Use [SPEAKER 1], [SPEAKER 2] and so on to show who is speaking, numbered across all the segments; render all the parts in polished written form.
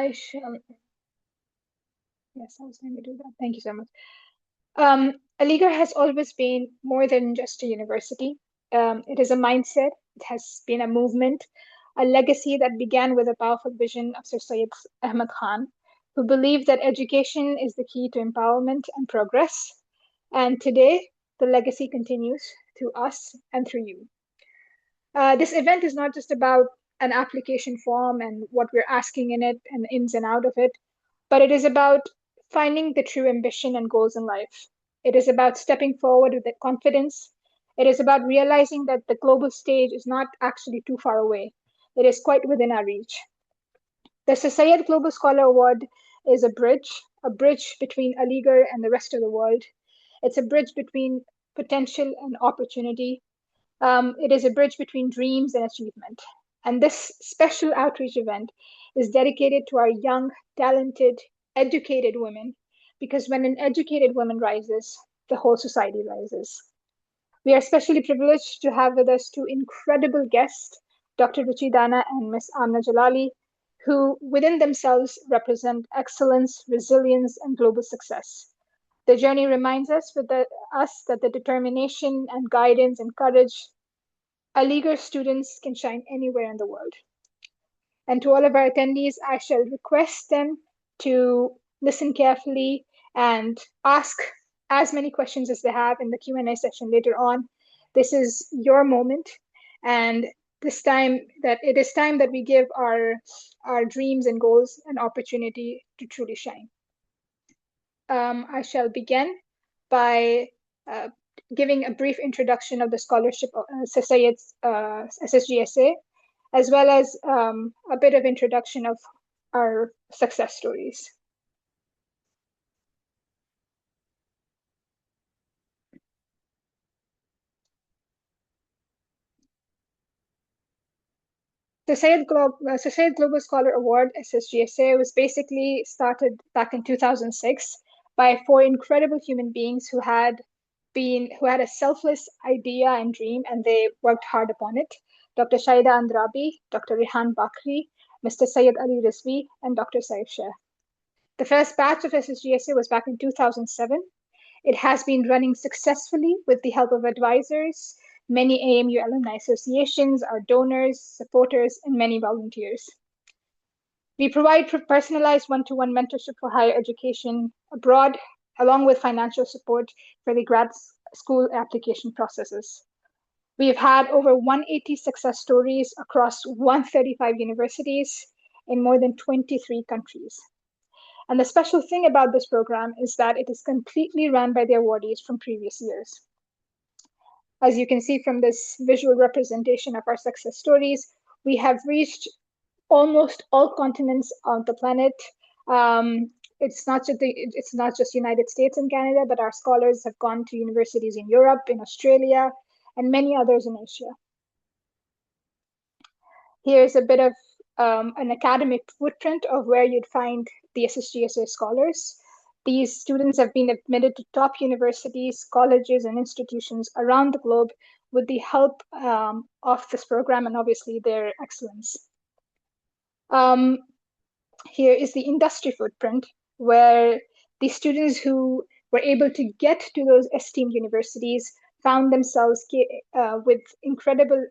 [SPEAKER 1] I shall, yes, I was going to do that. Thank you so much. Aligarh has always been more than just a university. It is a mindset, it has been a movement, a legacy that began with a powerful vision of Sir Syed Ahmad Khan, who believed that education is the key to empowerment and progress. And today, the legacy continues through us and through you. This event is not just about an application form and what we're asking in it and the ins and out of it, but it is about finding the true ambition and goals in life. It is about stepping forward with the confidence. It is about realizing that the global stage is not actually too far away. It is quite within our reach. The Sir Syed Global Scholar Award is a bridge between Aligarh and the rest of the world. It's a bridge between potential and opportunity. It is a bridge between dreams and achievement. And this special outreach event is dedicated to our young, talented, educated women, because when an educated woman rises, the whole society rises. We are especially privileged to have with us two incredible guests, Dr. Ruchi Dana and Ms. Amna Jalali, who within themselves represent excellence, resilience, and global success. The journey reminds us that the determination and guidance and courage Aligarh students can shine anywhere in the world. And to all of our attendees, I shall request them to listen carefully and ask as many questions as they have in the Q&A session later on. This is your moment, and it is time that we give our dreams and goals an opportunity to truly shine. I shall begin by giving a brief introduction of the scholarship of Sir Syed's SSGSA, as well as a bit of introduction of our success stories. The Sir Syed Global Scholar Award, SSGSA, was basically started back in 2006 by four incredible human beings who had a selfless idea and dream, and they worked hard upon it. Dr. Shaida Andrabi, Dr. Rehan Bakri, Mr. Syed Ali Rizvi, and Dr. Saif Shah. The first batch of SSGSA was back in 2007. It has been running successfully with the help of advisors, many AMU alumni associations, our donors, supporters, and many volunteers. We provide personalized one-to-one mentorship for higher education abroad, along with financial support for the grad school application processes. We've had over 180 success stories across 135 universities in more than 23 countries. And the special thing about this program is that it is completely run by the awardees from previous years. As you can see from this visual representation of our success stories, we have reached almost all continents on the planet. It's not just United States and Canada, but our scholars have gone to universities in Europe, in Australia, and many others in Asia. Here's a bit of an academic footprint of where you'd find the SSGSA scholars. These students have been admitted to top universities, colleges, and institutions around the globe with the help of this program and obviously their excellence. Here is the industry footprint, where the students who were able to get to those esteemed universities found themselves with incredible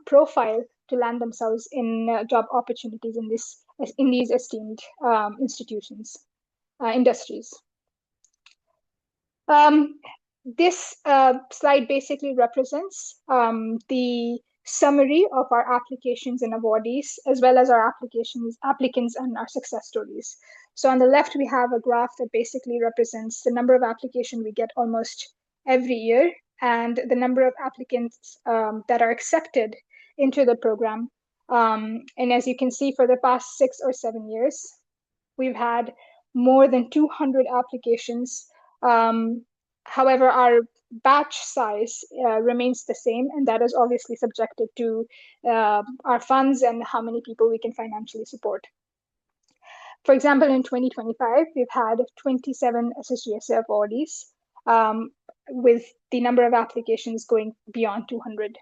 [SPEAKER 1] profile to land themselves in job opportunities in these esteemed institutions, industries. This slide basically represents the summary of our applications and awardees, as well as our applicants and our success stories. So on the left, we have a graph that basically represents the number of applications we get almost every year and the number of applicants that are accepted into the program. And as you can see, for the past 6 or 7 years, we've had more than 200 applications. However, our batch size remains the same, and that is obviously subjected to our funds and how many people we can financially support. For example, in 2025, we've had 27 SSGSA awardees, with the number of applications going beyond 200.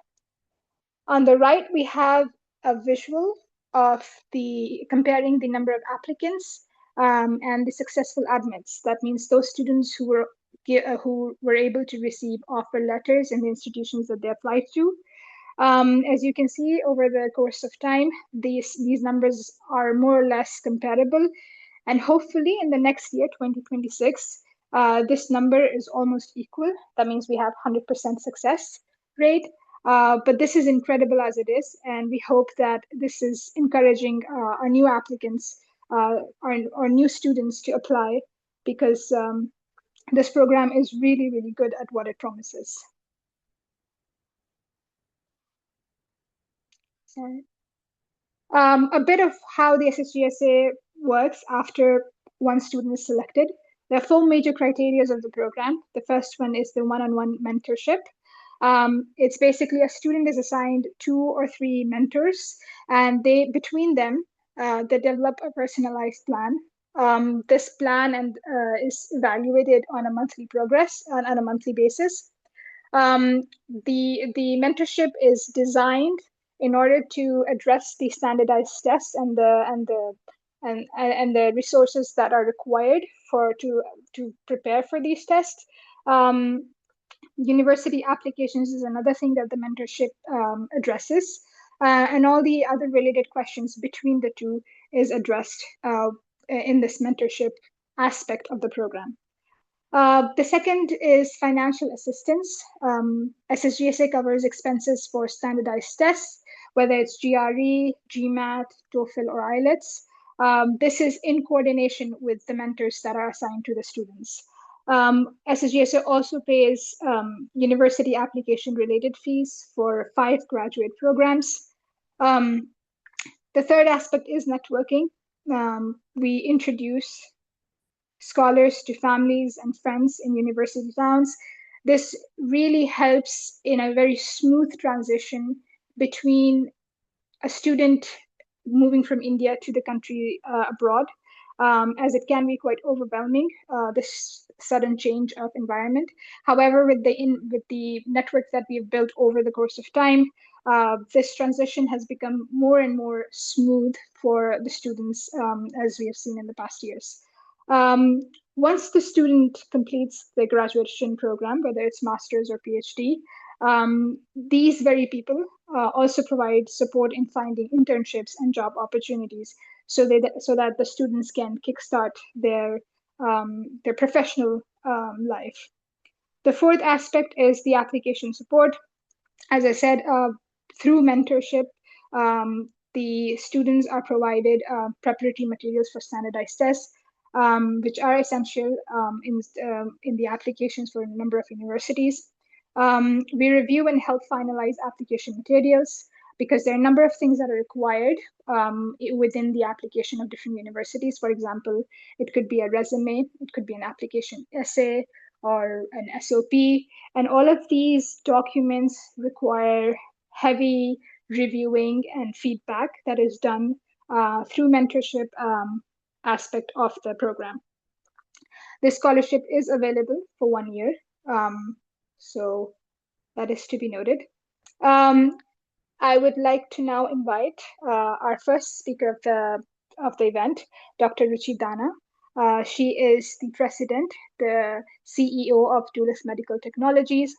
[SPEAKER 1] On the right, we have a visual of the comparing the number of applicants and the successful admits. That means those students who were able to receive offer letters in the institutions that they applied to. As you can see, over the course of time, these numbers are more or less comparable. And hopefully in the next year, 2026, this number is almost equal. That means we have 100% success rate. But this is incredible as it is. And we hope that this is encouraging our new applicants, our new students to apply because this program is really, really good at what it promises. Sorry. A bit of how the SSGSA works after one student is selected. There are four major criteria of the program. The first one is the one-on-one mentorship. It's basically a student is assigned 2 or 3 mentors, and between them they develop a personalized plan. This plan is evaluated on a monthly progress on a monthly basis. The mentorship is designed in order to address the standardized tests and the resources that are required to prepare for these tests. University applications is another thing that the mentorship addresses, and all the other related questions between the two is addressed in this mentorship aspect of the program. The second is financial assistance. SSGSA covers expenses for standardized tests, whether it's GRE, GMAT, TOEFL, or IELTS. This is in coordination with the mentors that are assigned to the students. SSGSA also pays university application related fees for 5 graduate programs. The third aspect is networking. We introduce scholars to families and friends in university towns. This really helps in a very smooth transition between a student moving from India to the country abroad, as it can be quite overwhelming, this sudden change of environment. However, with the network that we've built over the course of time, this transition has become more and more smooth for the students, as we have seen in the past years. Once the student completes the graduation program, whether it's master's or PhD, these very people also provide support in finding internships and job opportunities, so that the students can kickstart their professional life. The fourth aspect is the application support. As I said, through mentorship, the students are provided preparatory materials for standardized tests, which are essential in the applications for a number of universities. We review and help finalize application materials because there are a number of things that are required within the application of different universities. For example, it could be a resume, it could be an application essay, or an SOP. And all of these documents require heavy reviewing and feedback that is done through mentorship aspect of the program. This scholarship is available for 1 year. So that is to be noted. I would like to now invite our first speaker of the event, Dr. Ruchi Dana. She is the president, the CEO of Dulles Medical Technologies.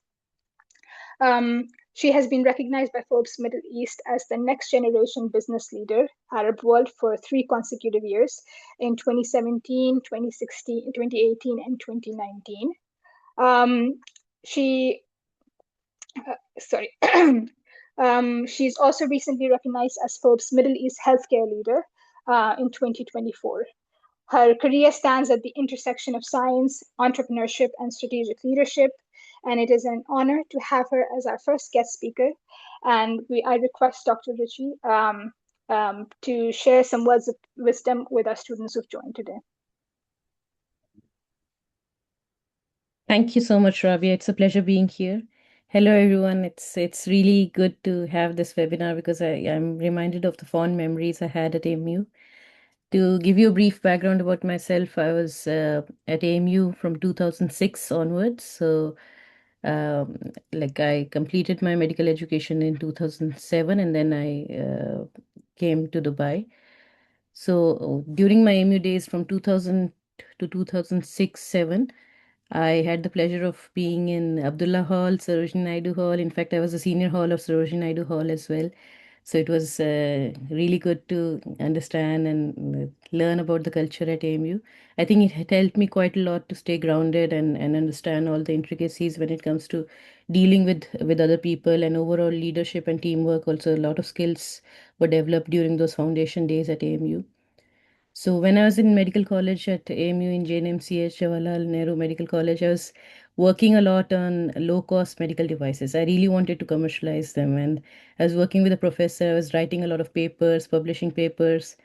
[SPEAKER 1] She has been recognized by Forbes Middle East as the next generation business leader, Arab world, for 3 consecutive years in 2017, 2016, 2018, and 2019. She's also recently recognized as Forbes Middle East Healthcare Leader in 2024. Her career stands at the intersection of science, entrepreneurship, and strategic leadership, and it is an honor to have her as our first guest speaker. And I request Dr. Ruchi to share some words of wisdom with our students who've joined today.
[SPEAKER 2] Thank you so much, Rabia. It's a pleasure being here. Hello, everyone. It's really good to have this webinar because I'm reminded of the fond memories I had at AMU. To give you a brief background about myself, I was at AMU from 2006 onwards. So, I completed my medical education in 2007, and then I came to Dubai. So during my AMU days from 2000 to 2006 7, I had the pleasure of being in Abdullah Hall, Sarojini Naidu Hall. In fact, I was a senior hall of Sarojini Naidu Hall as well. So it was really good to understand and learn about the culture at AMU. I think it had helped me quite a lot to stay grounded and understand all the intricacies when it comes to dealing with other people and overall leadership and teamwork. Also, a lot of skills were developed during those foundation days at AMU. So when I was in medical college at AMU in JNMCH, Jawaharlal Nehru Medical College, I was working a lot on low-cost medical devices. I really wanted to commercialize them, and I was working with a professor. I was writing a lot of papers, publishing papers.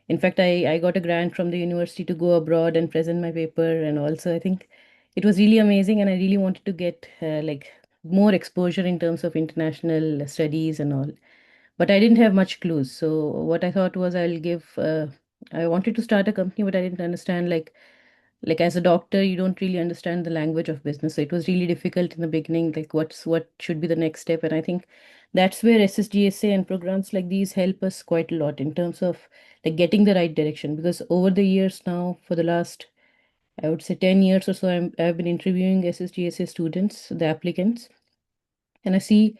[SPEAKER 2] In fact, I got a grant from the university to go abroad and present my paper, and also I think it was really amazing, and I really wanted to get like more exposure in terms of international studies and all, but I didn't have much clues. So what I thought was I'll give. I wanted to start a company, but I didn't understand like as a doctor, you don't really understand the language of business. So it was really difficult in the beginning. Like what should be the next step? And I think that's where SSGSA and programs like these help us quite a lot in terms of like getting the right direction. Because over the years now, for the last I would say 10 years or so, I've been interviewing SSGSA students, the applicants, and I see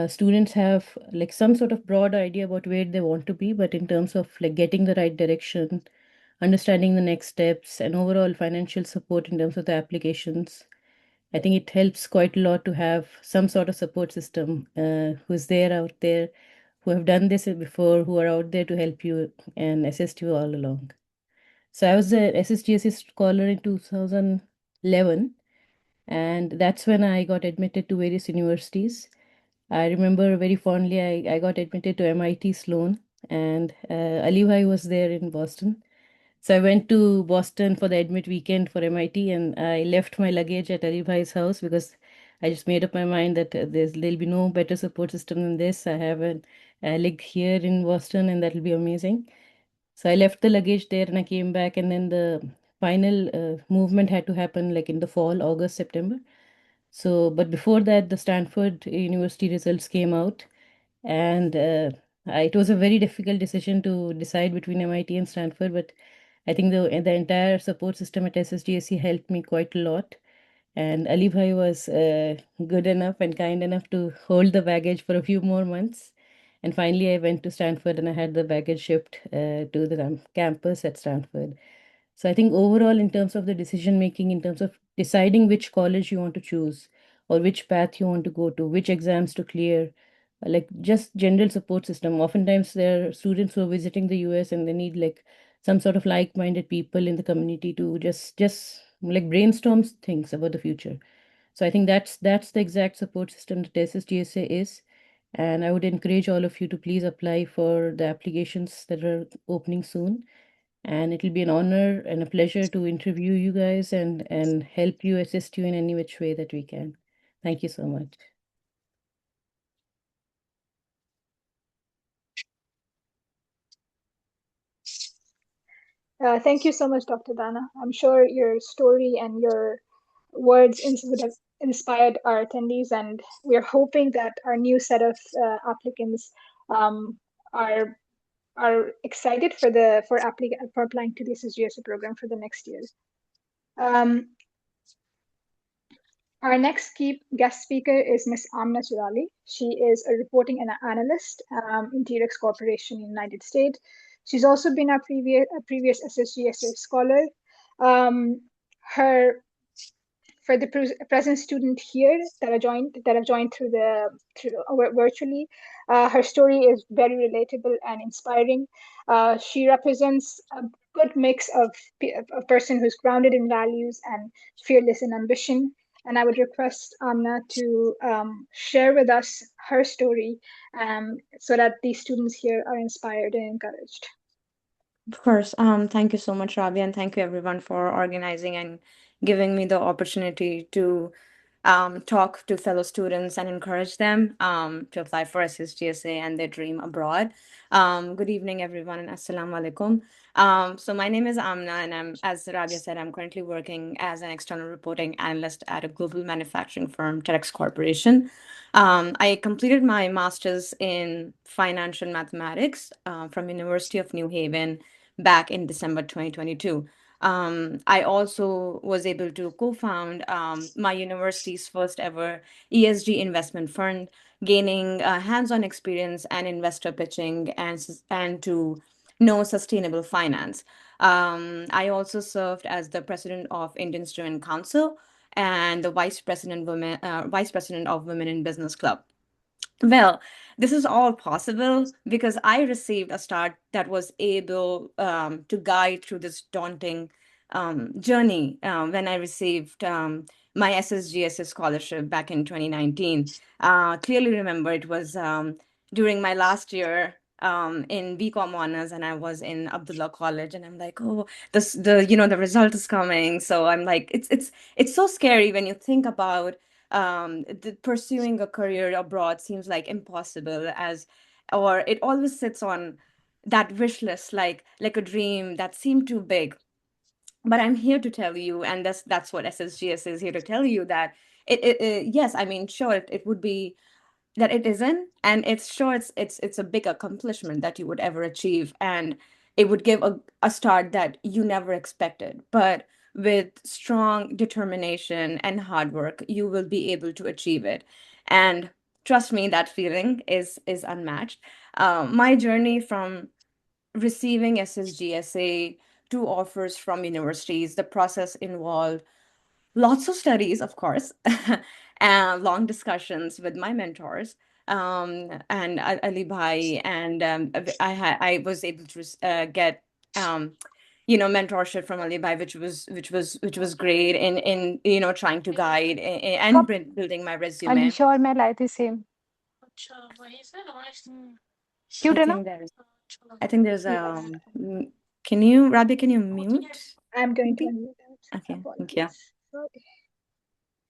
[SPEAKER 2] students have like some sort of broad idea about where they want to be, but in terms of like getting the right direction, understanding the next steps, and overall financial support in terms of the applications, I think it helps quite a lot to have some sort of support system who's there out there, who have done this before, who are out there to help you and assist you all along. So I was a SSGSC scholar in 2011, and that's when I got admitted to various universities. I remember very fondly, I got admitted to MIT Sloan, and Ali Bhai was there in Boston. So I went to Boston for the admit weekend for MIT, and I left my luggage at Ali Bhai's house because I just made up my mind that there'll be no better support system than this. I have a leg here in Boston, and that'll be amazing. So I left the luggage there, and I came back, and then the final movement had to happen like in the fall, August, September. So, but before that, the Stanford University results came out, and it was a very difficult decision to decide between MIT and Stanford. But I think the entire support system at SSGSC helped me quite a lot. And Ali Bhai was good enough and kind enough to hold the baggage for a few more months. And finally, I went to Stanford and I had the baggage shipped to the campus at Stanford. So I think overall, in terms of the decision making, in terms of deciding which college you want to choose or which path you want to go to, which exams to clear, like just general support system. Oftentimes, there are students who are visiting the US and they need like some sort of like-minded people in the community to just like brainstorm things about the future. So I think that's the exact support system that SSGSA is. And I would encourage all of you to please apply for the applications that are opening soon, and it'll be an honor and a pleasure to interview you guys and help you, assist you in any which way that we can. Thank you so much.
[SPEAKER 1] Thank you so much, Dr. Dana. I'm sure your story and your would have inspired our attendees, and we're hoping that our new set of applicants um, are are excited for for applying to the SSGSA program for the next year. Um, our next key guest speaker is Ms. Amna Chirali. She is a reporting and analyst in T-Rex Corporation in the United States. She's also been a previous SSGSA scholar. Um, her for the present student here that have joined through virtually. Her story is very relatable and inspiring. She represents a good mix of a person who's grounded in values and fearless in ambition. And I would request Amna to share with us her story so that these students here are inspired and encouraged.
[SPEAKER 3] Of course. Thank you so much, Ravi, and thank you everyone for organizing and giving me the opportunity to talk to fellow students and encourage them to apply for SSGSA and their dream abroad. Good evening, everyone, and assalamu alaikum. So my name is Amna, and as Rabia said, I'm currently working as an external reporting analyst at a global manufacturing firm, TEDx Corporation. I completed my master's in financial mathematics from University of New Haven back in December 2022. I also was able to co-found my university's first ever ESG investment fund, gaining hands-on experience and investor pitching and to know sustainable finance. I also served as the president of Indian Student Council and the vice president of Women in Business Club. Well, this is all possible because I received a start that was able to guide through this daunting journey when I received my SSGSA scholarship back in 2019. Clearly remember it was during my last year in BCom honors, and I was in Abdullah College, and I'm like, oh, the result is coming. So I'm like, it's so scary when you think about pursuing a career abroad seems like impossible or it always sits on that wish list like a dream that seemed too big. But I'm here to tell you, and that's what SSGS is here to tell you, that yes, I mean, sure, it would be that it isn't, and it's sure it's a big accomplishment that you would ever achieve, and it would give a start that you never expected. But with strong determination and hard work, you will be able to achieve it. And trust me, that feeling is unmatched. My journey from receiving SSGSA to offers from universities, the process involved lots of studies, of course, and long discussions with my mentors, and Ali Bhai, and I was able to get mentorship from Ali Bhai, which was great in trying to guide and
[SPEAKER 1] कब
[SPEAKER 3] building my resume.
[SPEAKER 1] Alisha और मैं लाए थे same
[SPEAKER 3] I
[SPEAKER 1] cute है ना
[SPEAKER 3] think there's I think there's
[SPEAKER 1] Yes.
[SPEAKER 3] can you Rabia, can you mute
[SPEAKER 1] I'm going to
[SPEAKER 3] maybe?
[SPEAKER 1] unmute that.
[SPEAKER 3] Okay, thank you.
[SPEAKER 1] Apologies. Sorry.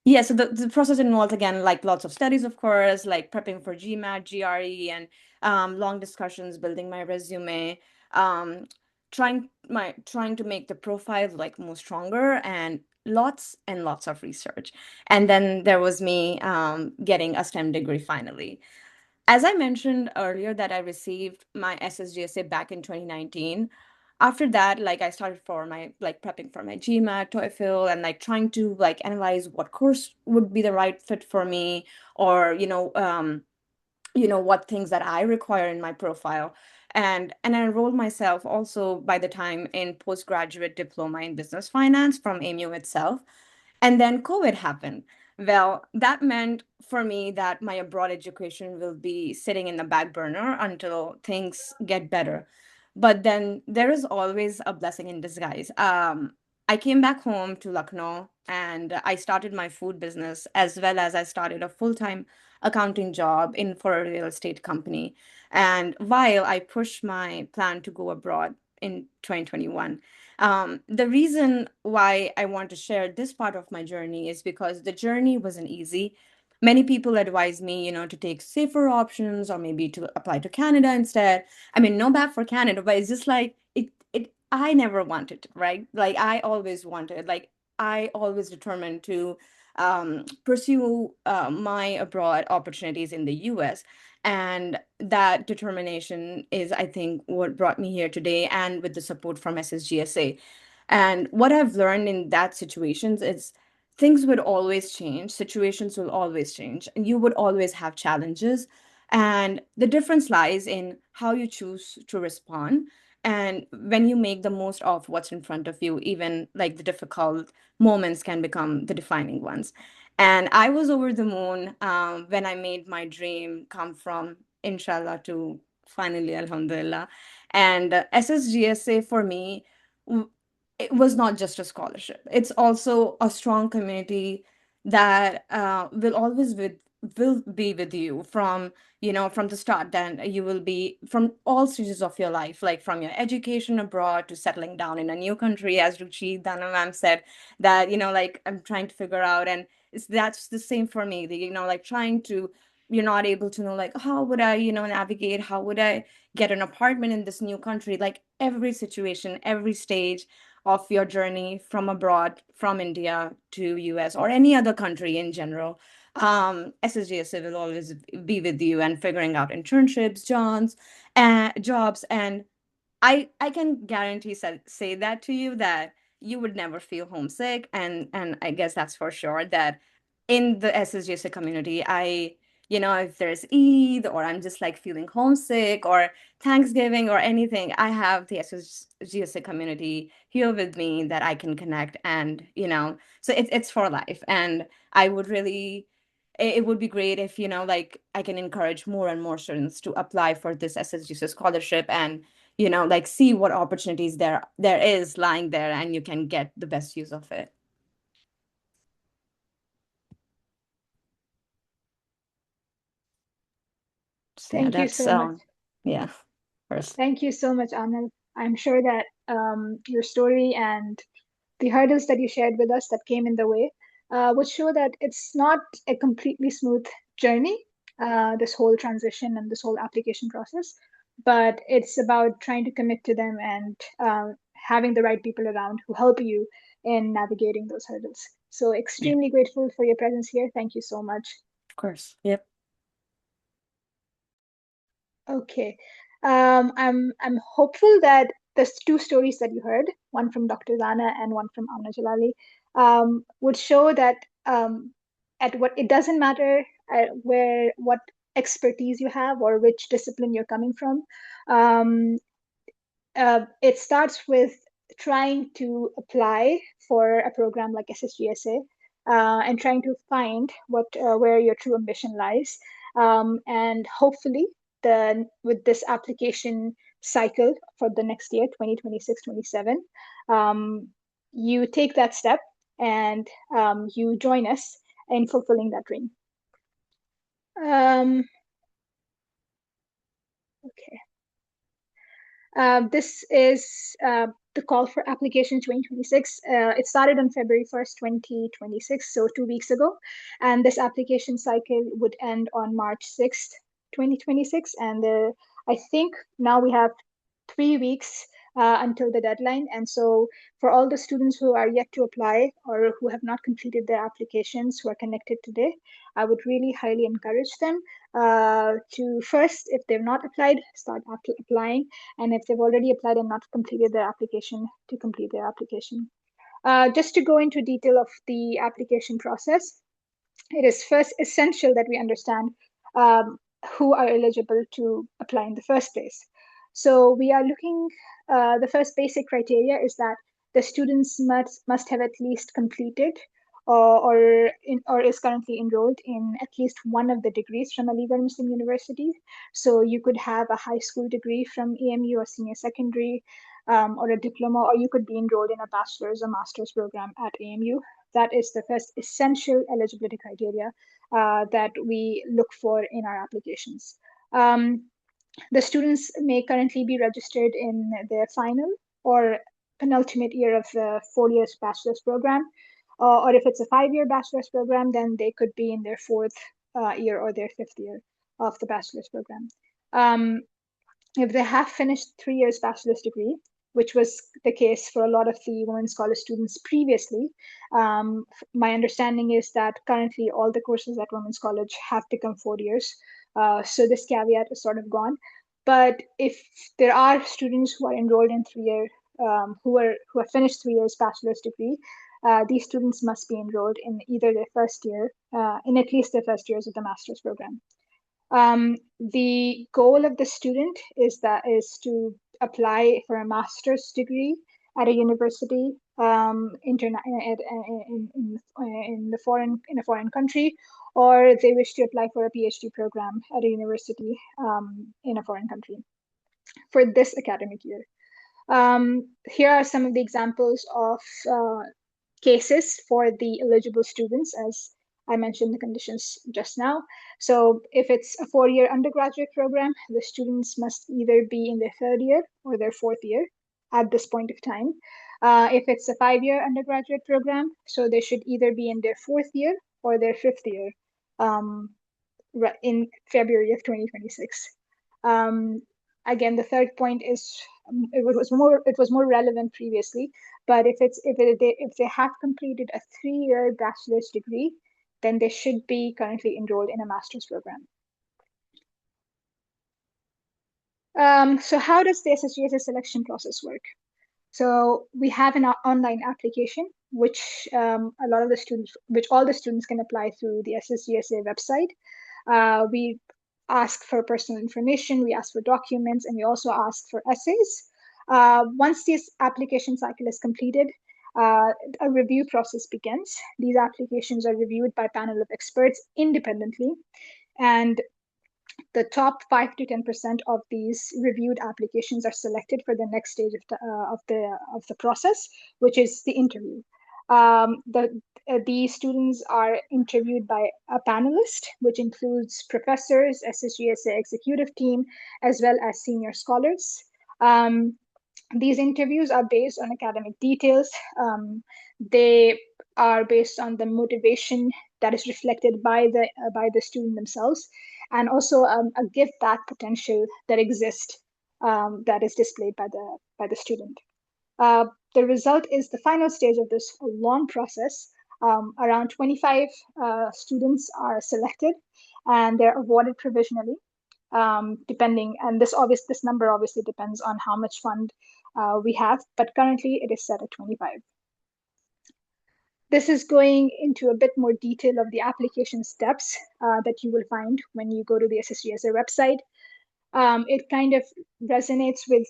[SPEAKER 3] Yeah, so the process involves again like lots of studies, of course, like prepping for GMAT, GRE, and long discussions, building my resume, um, trying to make the profile like more stronger, and lots of research. And then there was me getting a STEM degree finally. As I mentioned earlier that I received my SSGSA back in 2019. After that, like I started for my like prepping for my GMAT, TOEFL, and like trying to like analyze what course would be the right fit for me, or what things that I require in my profile. And I enrolled myself also by the time in postgraduate diploma in business finance from AMU itself. And then COVID happened. Well, that meant for me that my abroad education will be sitting in the back burner until things get better. But then there is always a blessing in disguise. I came back home to Lucknow and I started my food business, as well as I started a full-time accounting job in for a real estate company. And while I pushed my plan to go abroad in 2021, the reason why I want to share this part of my journey is because the journey wasn't easy. Many people advise me, to take safer options or maybe to apply to Canada instead. I mean, no bad for Canada, but it's just like I never wanted, right? Like I always determined to pursue my abroad opportunities in the US. And that determination is, I think, what brought me here today, and with the support from SSGSA. And what I've learned in that situations is things would always change, situations will always change, and you would always have challenges. And the difference lies in how you choose to respond. And when you make the most of what's in front of you, even like the difficult moments can become the defining ones. And I was over the moon when I made my dream come from inshallah to finally alhamdulillah. And SSGSA for me, w- it was not just a scholarship. It's also a strong community that will always will be with you from, from the start. Then you will be from all stages of your life, like from your education abroad to settling down in a new country, as Ruchi Dana ma'am said, that, like I'm trying to figure out. And that's the same for me, the, like trying to, you're not able to know, like, how would I, navigate, how would I get an apartment in this new country? Like every situation, every stage of your journey from abroad, from India to US or any other country in general, SSGSA will always be with you and figuring out internships, jobs, and I can guarantee say that to you, that you would never feel homesick. And I guess that's for sure, that in the SSGSA community, if there's Eid, or I'm just like feeling homesick, or Thanksgiving or anything, I have the SSGSA community here with me that I can connect. And so it's for life. And I would really, it would be great if, like I can encourage more and more students to apply for this SSGSA scholarship, and like see what opportunities there is lying there, and you can get the best use of it. So yeah,
[SPEAKER 1] Thank you
[SPEAKER 3] that's
[SPEAKER 1] so much.
[SPEAKER 3] yeah, first.
[SPEAKER 1] Thank you so much, Anil. I'm sure that your story and the hurdles that you shared with us that came in the way would show that it's not a completely smooth journey, this whole transition and this whole application process, but it's about trying to commit to them and having the right people around who help you in navigating those hurdles. So,
[SPEAKER 3] Yeah,
[SPEAKER 1] extremely grateful for your presence here. Thank you so much.
[SPEAKER 3] of course. Yep.
[SPEAKER 1] Okay. I'm hopeful that the two stories that you heard, one from Dr. Rana and one from Amna Jalali, would show that at what it doesn't matter where what expertise you have or which discipline you're coming from. Um, it starts with trying to apply for a program like SSGSA and trying to find what where your true ambition lies. And hopefully, with this application cycle for the next year, 2026-27, you take that step and you join us in fulfilling that dream. Okay. This is the call for application 2026. It started on February 1st, 2026, so 2 weeks ago. And this application cycle would end on March 6th, 2026. And I think now we have 3 weeks until the deadline. And so, for all the students who are yet to apply or who have not completed their applications who are connected today, I would really highly encourage them to first, if they've not applied, start applying. And if they've already applied and not completed their application, to complete their application. Just to go into detail of the application process, it is first essential that we understand um, who are eligible to apply in the first place. So we are looking, the first basic criteria is that the students must have at least completed or is currently enrolled in at least one of the degrees from a legal Muslim university. So you could have a high school degree from AMU or senior secondary, or a diploma, or you could be enrolled in a bachelor's or master's program at AMU. That is the first essential eligibility criteria that we look for in our applications. The students may currently be registered in their final or penultimate year of the 4 years bachelor's program, or if it's a 5 year bachelor's program, then they could be in their fourth year or their fifth year of the bachelor's program. If they have finished 3 years bachelor's degree, which was the case for a lot of the women's college students previously, my understanding is that currently all the courses at women's college have become 4 years. So this caveat is sort of gone. But if there are students who are enrolled in 3 year, who have finished 3 years bachelor's degree, these students must be enrolled in either their first year, in at least their first years of the master's program. The goal of the student is to apply for a master's degree at a university in a foreign country, or they wish to apply for a PhD program at a university in a foreign country for this academic year. Here are some of the examples of cases for the eligible students, as I mentioned the conditions just now. So if it's a 4-year undergraduate program, the students must either be in their 3rd year or their 4th year at this point of time. If it's a 5-year undergraduate program, so they should either be in their 4th year or their 5th year in February of 2026. Um, Again, the third point is it was more relevant previously, but if they have completed a 3-year bachelor's degree, then they should be currently enrolled in a master's program. So how does the SSGSA selection process work? So we have an online application, which all the students can apply through the SSGSA website. We ask for personal information, we ask for documents, and we also ask for essays. Once this application cycle is completed, a review process begins. These applications are reviewed by a panel of experts independently, and the top 5 to 10% of these reviewed applications are selected for the next stage of the process, which is the interview. These students are interviewed by a panelist, which includes professors, SSGSA executive team, as well as senior scholars. These interviews are based on academic details. They are based on the motivation that is reflected by the student themselves, and also a give back potential that exists, that is displayed by the student. The result is the final stage of this long process. Around 25 students are selected, and they're awarded provisionally, and this number obviously depends on how much fund we have, but currently it is set at 25. This is going into a bit more detail of the application steps that you will find when you go to the SSGSA website. It kind of resonates with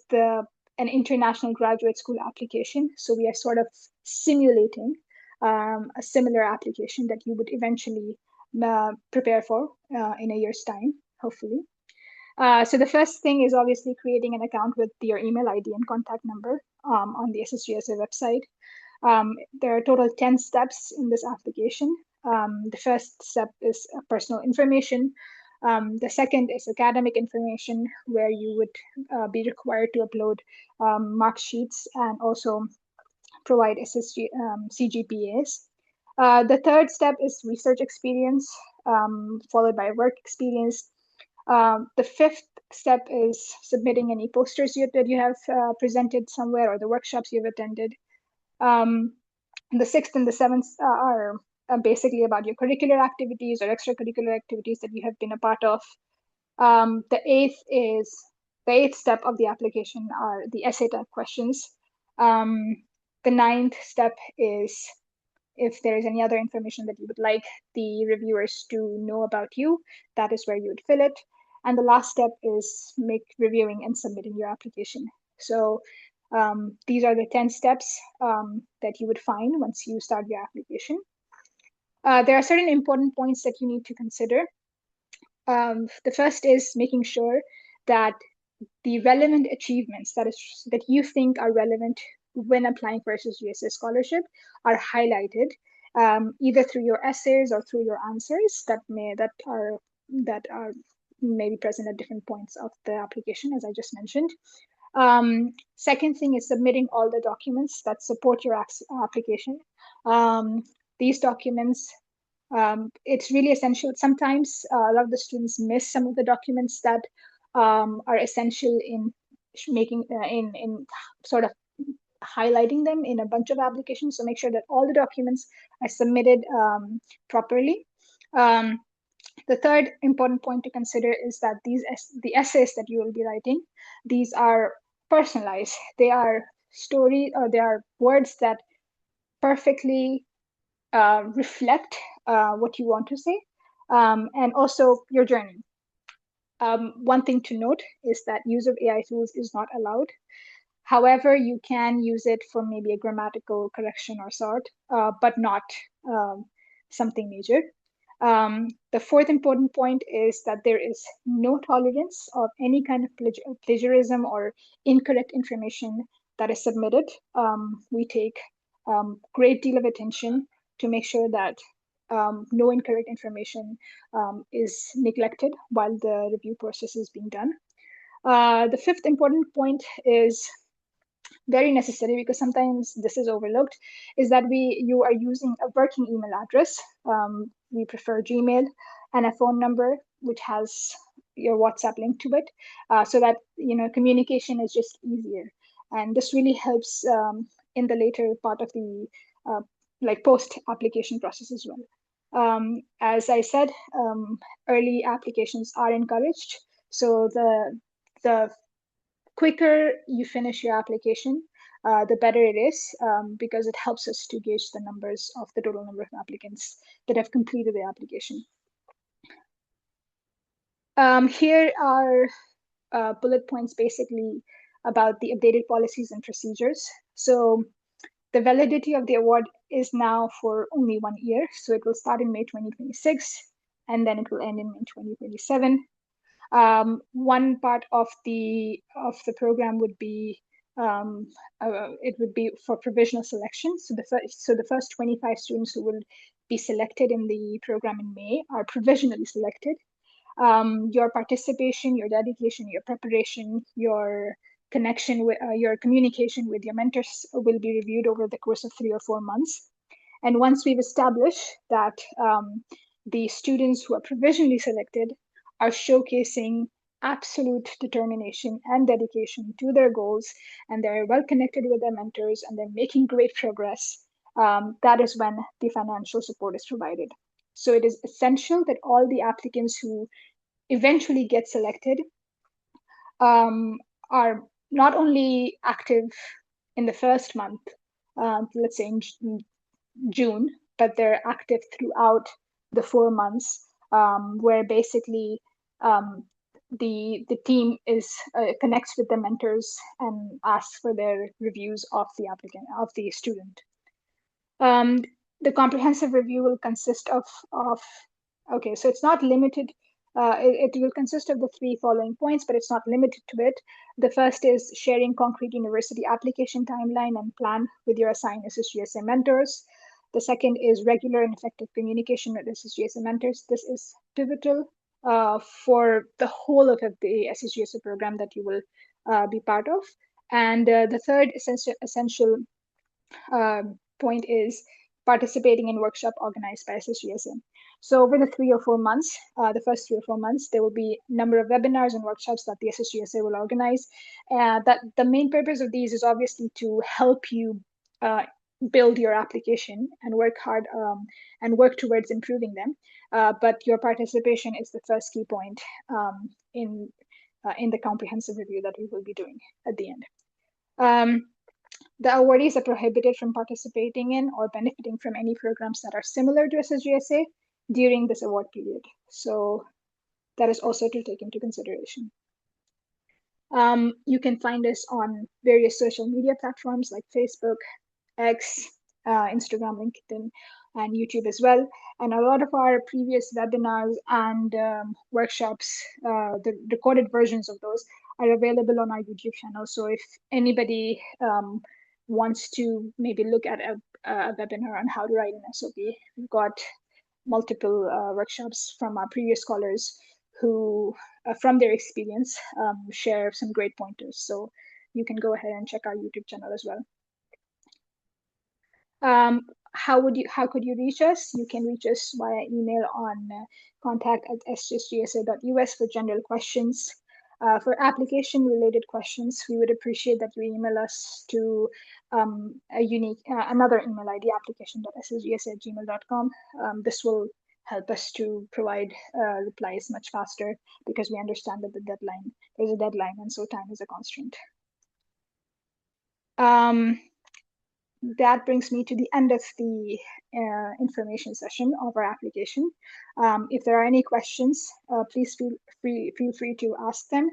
[SPEAKER 1] an international graduate school application. So we are sort of simulating a similar application that you would eventually prepare for in a year's time, hopefully. So the first thing is obviously creating an account with your email ID and contact number on the SSGSA website. There are a total 10 steps in this application. The first step is personal information. The second is academic information, where you would be required to upload mark sheets and also provide CGPAs. The third step is research experience, followed by work experience. The fifth step is submitting any posters that you have presented somewhere, or the workshops you've attended. The sixth and the seventh are basically about your curricular activities or extracurricular activities that you have been a part of. The eighth step of the application are the essay type questions. The ninth step is if there is any other information that you would like the reviewers to know about you, that is where you would fill it. And the last step is reviewing and submitting your application. So these are the 10 steps that you would find once you start your application. There are certain important points that you need to consider. The first is making sure that the relevant achievements that you think are relevant when applying for SSGSA scholarship are highlighted, either through your essays or through your answers that are maybe present at different points of the application, as I just mentioned. Second thing is submitting all the documents that support your application. These documents, it's really essential. Sometimes a lot of the students miss some of the documents that are essential in making in sort of highlighting them in a bunch of applications. So make sure that all the documents are submitted properly. The third important point to consider is that the essays that you will be writing, these are personalized. They are stories, or they are words that perfectly reflect what you want to say, and also your journey. One thing to note is that use of AI tools is not allowed. However, you can use it for maybe a grammatical correction or sort, but not something major. The fourth important point is that there is no tolerance of any kind of plagiarism or incorrect information that is submitted. We take great deal of attention to make sure that no incorrect information is neglected while the review process is being done. The fifth important point is very necessary because sometimes this is overlooked, is that you are using a working email address. We prefer Gmail, and a phone number which has your WhatsApp link to it, so that communication is just easier. And this really helps in the later part of the like post application process as well. As I said, early applications are encouraged. So the quicker you finish your application, the better it is, because it helps us to gauge the numbers of the total number of applicants that have completed the application. Here are bullet points basically about the updated policies and procedures. So the validity of the award is now for only 1 year. So it will start in May 2026, and then it will end in May 2027. One part of the program would be it would be for provisional selection. So the first 25 students who will be selected in the program in May are provisionally selected. Your participation, your dedication, your preparation, your connection with your communication with your mentors will be reviewed over the course of 3 or 4 months. And once we've established that the students who are provisionally selected are showcasing absolute determination and dedication to their goals, and they're well connected with their mentors, and they're making great progress, that is when the financial support is provided. So it is essential that all the applicants who eventually get selected are not only active in the first month, let's say in June, but they're active throughout the 4 months, where basically the team is connects with the mentors and asks for their reviews of the student. The comprehensive review will consist of okay, so it's not limited. It will consist of the 3 following points, but it's not limited to it. The first is sharing concrete university application timeline and plan with your assigned SSGSA mentors. The second is regular and effective communication with SSGSA mentors. This is pivotal for the whole of the SSGSA program that you will be part of. And the third essential point is participating in workshop organized by SSGSA. So over the 3 or 4 months, the first 3 or 4 months, there will be a number of webinars and workshops that the SSGSA will organize. That the main purpose of these is obviously to help you build your application and work hard and work towards improving them. But your participation is the first key point in the comprehensive review that we will be doing at the end. The awardees are prohibited from participating in or benefiting from any programs that are similar to SSGSA during this award period. So that is also to take into consideration. You can find us on various social media platforms like Facebook, X, Instagram, LinkedIn, and YouTube as well. And a lot of our previous webinars and workshops, the recorded versions of those, are available on our YouTube channel. So if anybody wants to maybe look at a webinar on how to write an SOP, we've got multiple workshops from our previous scholars who, from their experience, share some great pointers. So you can go ahead and check our YouTube channel as well. How could you reach us? You can reach us via email on contact@ssgsa.us for general questions. For application related questions, we would appreciate that you email us to another email ID, application.ssgsa@gmail.com. This will help us to provide replies much faster because we understand that there's a deadline, and so time is a constraint. That brings me to the end of the information session of our application. If there are any questions, please feel free to ask them.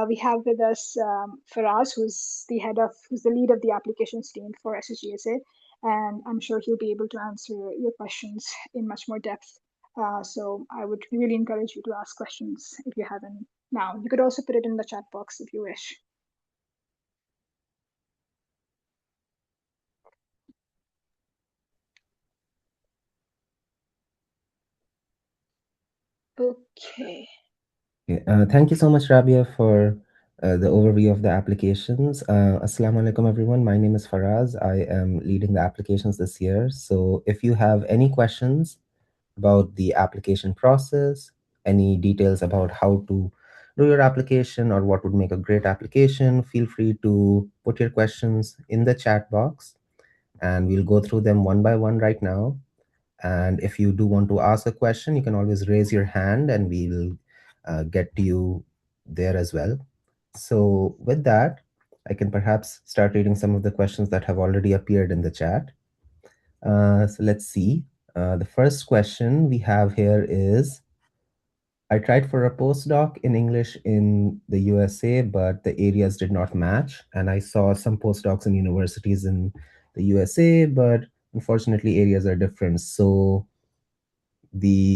[SPEAKER 1] We have with us Faraz, who's the lead of the applications team for SSGSA, and I'm sure he'll be able to answer your questions in much more depth. So I would really encourage you to ask questions if you have any now. You could also put it in the chat box if you wish. Okay.
[SPEAKER 4] Okay, thank you so much, Rabia, for the overview of the applications. Assalamu alaikum, everyone. My name is Faraz. I am leading the applications this year. So if you have any questions about the application process, any details about how to do your application or what would make a great application, feel free to put your questions in the chat box and we'll go through them one by one right now. And if you do want to ask a question, you can always raise your hand and we'll get to you there as well. So with that, I can perhaps start reading some of the questions that have already appeared in the chat. So let's see. The first question we have here is, I tried for a postdoc in English in the USA, but the areas did not match. And I saw some postdocs in universities in the USA, but unfortunately areas are different. So the